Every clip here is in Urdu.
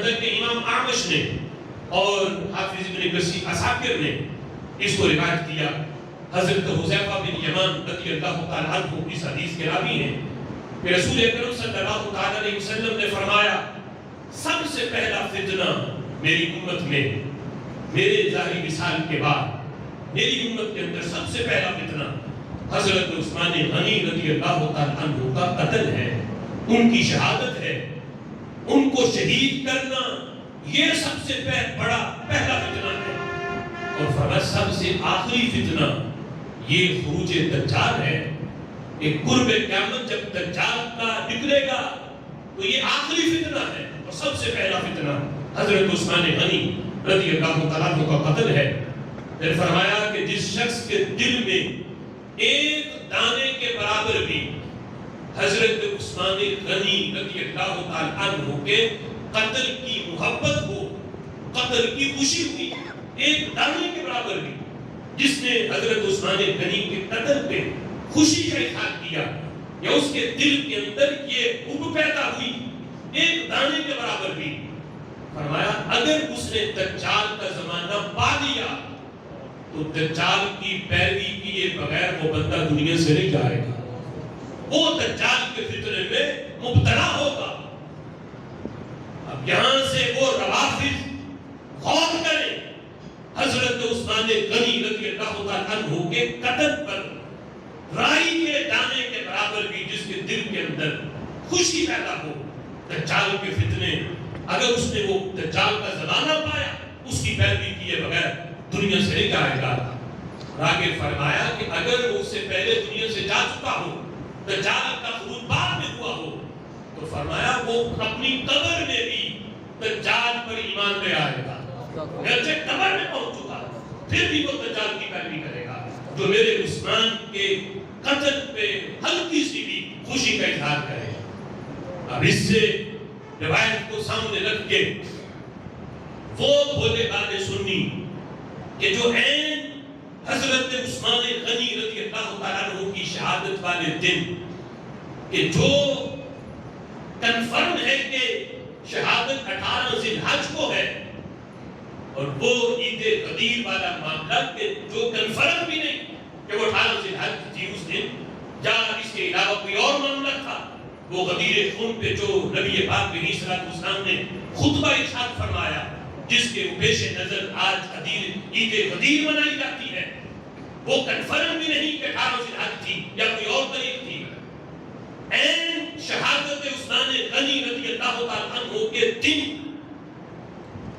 حضرت امام اعمش نے اور حافظ ابن کثیر عساکر نے اس کو روایت کیا. حضرت حذیفہ بن یمان رضی اللہ تعالیٰ عنہ اس حدیث کے راوی ہیں کہ رسول اکرم صلی اللہ تعالیٰ علیہ وسلم نے فرمایا سب سے پہلا فتنہ میری امت میں میرے ظاہری وصال کے بعد میری امت کے اندر سب سے پہلا فتنہ حضرت عثمان غنی رضی اللہ تعالیٰ عنہ کا قتل ہے، ان کی شہادت ہے. ان کو شہید کرنا یہ سب سے بڑا پہلا فتنہ ہے. اور فرمایا سب سے آخری فتنہ یہ خروج دجال ہے. ایک قرب قیامت جب دجال کا نکلے گا تو یہ آخری فتنہ ہے اور سب سے پہلا فتنہ حضرت عثمان غنی رضی اللہ تعالیٰ عنہ کا قتل ہے. پھر فرمایا کہ جس شخص کے دل میں ایک دانے کے برابر بھی حضرت عثمان غنی رضی اللہ تعالیٰ عنہ کے قتل کی محبت ہو، قتل کی خوشی ہوئی، ایک دانے کے برابر بھی جس نے حضرت عثمان غنی کے قتل پہ خوشی کا اظہار کیا یا اس کے دل کے اندر یہ حب پیدا ہوئی ایک دانے کے برابر بھی، فرمایا اگر اس نے دجال کا زمانہ پا لیا تو دجال کی پیروی کیے بغیر وہ بندہ دنیا سے نہیں جائے گا، وہ دجال کے فتنے میں مبتلا ہوگا. اب یہاں سے وہ روافض غور کریں حضرت عثمان غنی رضی اللہ تعالیٰ عنہ کے قتل پر رائی کے دانے کے برابر بھی جس کے دل کے اندر خوشی پیدا ہو. دجال کے فتنے اگر اس نے وہ دجال کا زمانہ پایا اس کی پیروی کیے بغیر دنیا سے نہیں جائے گا. آگے فرمایا کہ اگر وہ اس سے پہلے دنیا سے جا چکا ہو، دجال کا خروج بعد میں ہوا ہو، تو فرمایا وہ اپنی قبر میں بھی دجال پر ایمان لے آئے گا. اگرچہ قبر میں پہنچ چکا پھر بھی وہ دجال کی پیروی کرے گا جو میرے عثمان کے قتل پہ ہلکی سی بھی خوشی کا اظہار کرے گا. اب اس سے روایت کو سامنے رکھ کے وہ بھولے بھالے سنی کہ جو عین حضرت عثمان غنی رضی اللہ تعالیٰ عنہ کی شہادت والے دن کہ جو کنفرم ہے کہ شہادت 18 ذی الحج کو ہے اور وہ عید غدیر والا معاملہ کہ جو کنفرم بھی نہیں کہ وہ 18 ذی الحج تھی اس دن یا اس کے علاوہ کوئی اور معاملہ تھا، وہ غدیر خون پہ جو نبی پاک علیہ السلام نے خطبہ ارشاد فرمایا جس کے پیش نظر آج عید غدیر منائی جاتی ہے، وہ کنفرم بھی نہیں کہ 18 ذی الحج تھی یا کوئی اور تاریخ تھی. این شہادت عثمان غنی رضی اللہ تعالیٰ عنہ کے دن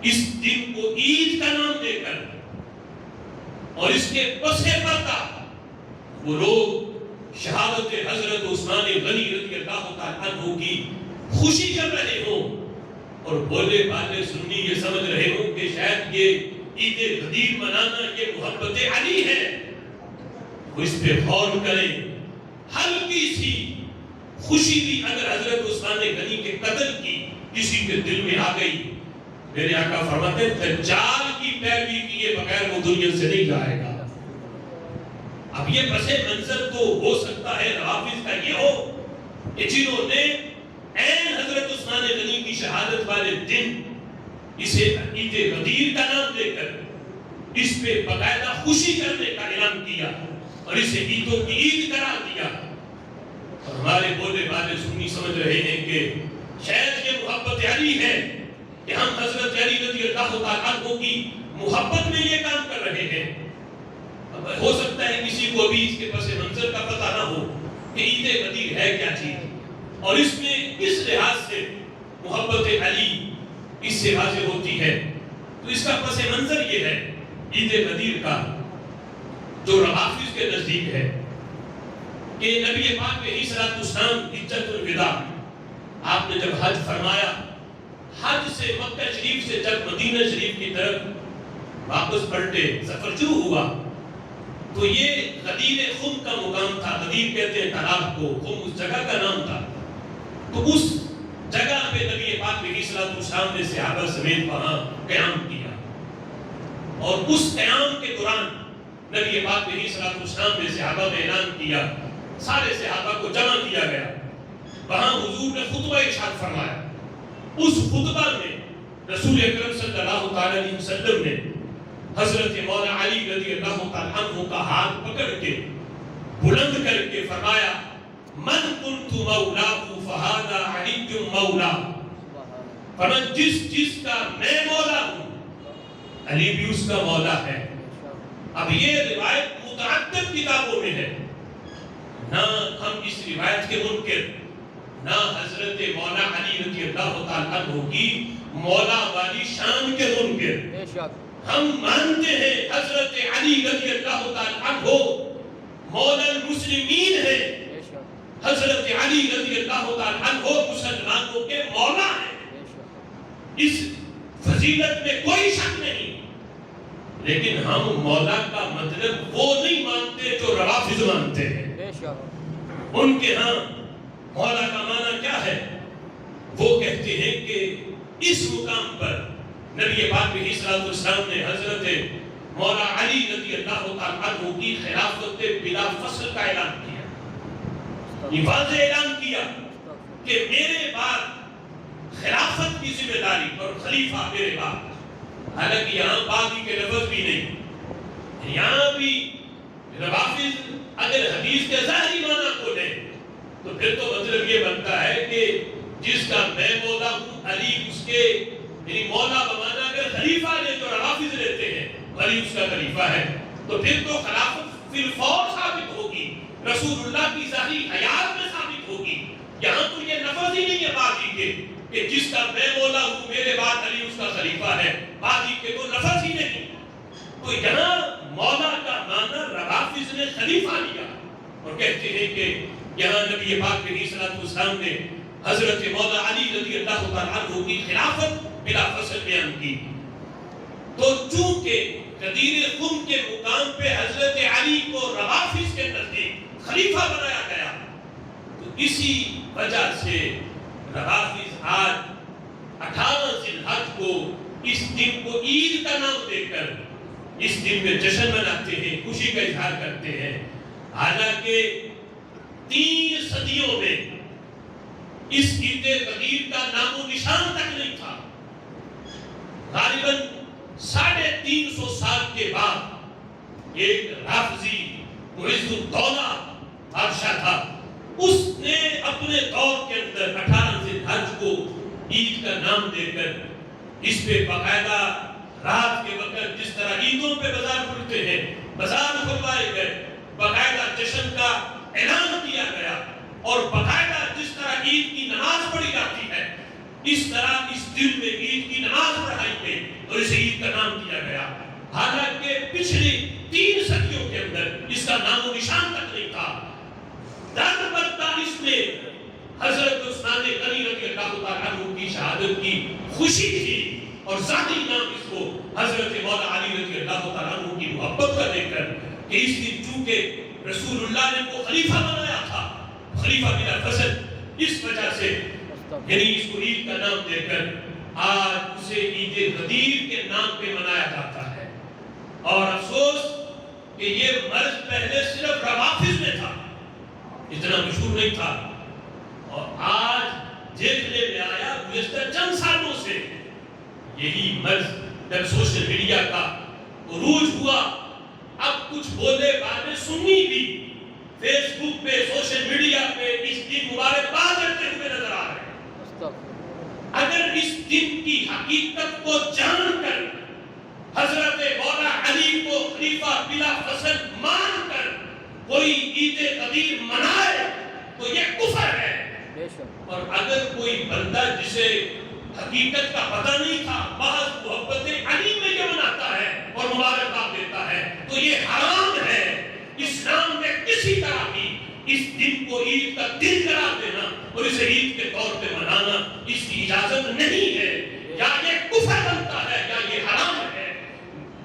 اس دن کو عید کا نام دے کر اور اس کے پس پردہ وہ لوگ شہادت حضرت عثمان غنی رضی اللہ تعالیٰ عنہ کی خوشی کر رہے ہوں اور بولے بالے سنی یہ سمجھ رہے ہوں کہ شاید یہ عید غدیر منانا یہ محبت علی ہے. وہ اس پہ غور کریں، ہلکی سی خوشی بھی اگر حضرت عثمان غنی کے قتل کی کسی کے دل میں آ گئی، میرے آقا فرماتے ہیں دجال کی پیروی کیے بغیر وہ دنیا سے نہیں جائے گا. اب یہ پس منظر تو ہو سکتا ہے روافض کا یہ ہو کہ جنہوں نے عین حضرت عثمان غنی کی شہادت والے دن اسے عید غدیر کا نام دے کر اس پہ باقاعدہ خوشی کرنے کا اعلان کیا اور اسے عیدوں کی عید قرار دیا. اور ہمارے بولے والے سنی سمجھ رہے ہیں کہ شاید یہ محبت علی ہے کہ ہم حضرت علی رضی اللہ تعالیٰ عنہ کی محبت میں یہ کام کر رہے ہیں. اب ہو سکتا ہے کسی کو بھی اس کے پس منظر کا پتہ نہ ہو کہ عید غدیر ہے کیا چیز اور اس میں کس لحاظ سے محبت علی اس سے واضح ہوتی ہے. تو اس کا پس منظر یہ ہے عید غدیر کا جو روافض کے نزدیک ہے کہ نبی پاک علیہ السلام حجۃ الوداع آپ نے جب حج فرمایا، حج سے مکہ شریف سے جب مدینہ شریف کی طرف واپس پلٹے سفر شروع ہوا تو یہ غدیر خم کا مقام تھا. غدیر کہتے ہیں تالاب کو، خم اس جگہ کا نام تھا. تو اس جگہ پہ نبی پاک علیہ السلام نے صحابہ سمیت وہاں قیام کیا اور اس قیام کے دوران نبی پاک علیہ السلام نے صحابہ میں اعلان کیا، سارے صحابہ کو جمع کیا گیا. وہاں حضور نے خطبہ ارشاد فرمایا. اس خطبہ میں رسول اکرم صلی اللہ تعالی علیہ وسلم نے حضرت مولا علی رضی اللہ تعالی عنہ کا ہاتھ پکڑ کے بلند کر کے فرمایا من کنت مولاہ فہذا علی مولا، فرمایا جس کا میں مولا ہوں علی بھی اس کا مولا ہے۔ اب یہ روایت متعدد کتابوں میں ہے، نہ ہم اس روایت کے منکر، نہ حضرت مولا علی رضی اللہ تعالیٰ عنہ کی مولا والی شان کے منکر، ہم مانتے ہیں حضرت علی رضی اللہ تعالیٰ عنہ مولا المسلمین ہے، حضرت علی رضی اللہ تعالیٰ عنہ مسلمانوں کے مولا ہیں، اس فضیلت میں کوئی شک نہیں، لیکن ہم مولا کا مطلب وہ نہیں مانتے جو روافض مانتے ہیں۔ ان کے ہاں مولا کا معنی کیا ہے؟ وہ کہتے ہیں کہ اس مقام پر نبی پاک علیہ الصلوۃ والسلام نے حضرت مولا علی رضی اللہ تعالیٰ عنہ کی خلافت بلا فصل کا اعلان کیا، یہ واضح اعلان کیا کہ میرے بعد خلافت کی ذمہ داری اور خلیفہ میرے بعد۔ حالانکہ یہاں باقی کے لفظ بھی نہیں، یہاں بھی روافض اگر حدیث کے ظاہری معنی کو لیں تو پھر تو مطلب یہ بنتا ہے کہ جس کا میں مولا ہوں علی اس کے، یعنی مولا بمانا اگر خلیفہ لے جو روافض لیتے ہیں علی اس کا خلیفہ ہے، تو پھر تو خلافت فی الفور ثابت ہوگی، رسول اللہ کی ظاہری حیات میں ثابت ہوگی۔ یہاں تو یہ لفظ ہی نہیں ہے باقی کے کہ جس کا میں مولا ہوں میرے بعد علی اس کا خلیفہ ہے، باقی کے تو لفظ ہی نہیں۔ تو یہاں مولا کا معنی روافض نے خلیفہ لیا اور کہتے ہیں کہ یہاں نبی پاک علیہ الصلوۃ والسلام نے حضرت مولا علی رضی اللہ تعالیٰ عنہ کی خلافت بلا فصل بیان کی، تو چونکہ غدیر خم کے مقام پہ حضرت علی کو روافض کے نزدیک خلیفہ بنایا گیا، تو اسی وجہ سے روافض آج 18 ذی الحج کو اس دن کو عید کا نام دے کر اس دن میں جشن مناتے ہیں، خوشی کا اظہار کرتے ہیں، حالانکہ 3 صدیوں میں اس عید غدیر کا نام و نشان تک نہیں تھا۔ غالباً 350 سال کے بعد ایک رافضی معز الدولہ بادشاہ تھا، اس نے اپنے دور کے اندر 18 ذی الحج کو عید کا نام دے کر اس پہ باقاعدہ رات کے وقت جس طرح عیدوں پہ بازار کھلتے ہیں بازار کھلوائے گئے، باقاعدہ جشن کا اعلان کیا گیا، اور باقاعدہ جس طرح عید کی نماز پڑھی جاتی ہے اس طرح اس دن میں عید کی نماز پڑھائی گئی اور اسے عید کا نام دیا گیا، حالانکہ پچھلی 3 صدیوں کے اندر اس کا نام و نشان تک نہیں تھا۔ در بدر اس میں حضرت عثمان غنی رضی اللہ تعالیٰ عنہ کی شہادت کی خوشی تھی، اور ذاتی نام اس کو حضرت مولا علی رضی اللہ تعالیٰ عنہ کی محبت کا دے کر کہ اس دن چونکہ رسول اللہ نے کو خلیفہ بنایا تھا، خلیفہ بلا فصل، اس وجہ سے یعنی اس کو عید کا نام دے کر آج اسے عید غدیر کے نام پہ منایا جاتا ہے۔ اور افسوس کہ یہ مرض پہلے صرف روافض میں تھا، اتنا مشہور نہیں تھا، اور آج دیکھنے میں آیا گزشتہ چند سالوں سے یہی مرض جب سوشل میڈیا کا عروج ہوا، اب کچھ بولے باتیں سنی بھی فیس بک پہ سوشل میڈیا پہ اس دن مبارکباد کرتے ہوئے نظر آ رہے ہیں۔ اگر اس دن کی حقیقت کو جان کر حضرت مولا علی کو خلیفہ بلا فصل مان کر کوئی عید غدیر منائے تو یہ کفر ہے، اور اگر کوئی بندہ جسے حقیقت کا پتہ نہیں تھا محض محبت علی میں یہ مناتا ہے اور مبارکباد دیتا ہے تو یہ حرام ہے۔ اسلام میں کسی طرح بھی اس دن کو عید کا دن قرار دینا اور اسے عید کے طور پہ منانا اس کی اجازت نہیں ہے، یا یہ کفر بنتا ہے یا یہ حرام ہے۔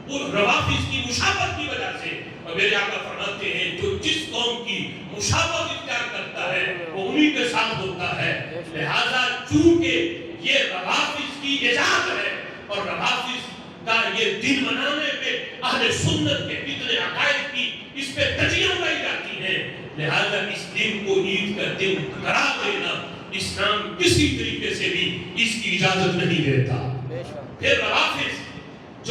وہ روافض کی مشابہت کی وجہ سے، اور میرے آقا فرماتے ہیں جو جس قوم کی مشابہت اختیار کرتا ہے وہ انہی کے ساتھ ہوتا ہے، لہذا چونکہ یہ روافض کی ایجاد ہے اور روافض کا یہ دن منانے پہ اہل سنت کے کتنے عقائد کی اس پہ تجزیہ اڑائی جاتی ہیں، لہذا اس دن کو عید کا دن قرار دینا اسلام کسی طریقے سے بھی اس کی اجازت نہیں دیتا۔ پھر روافظ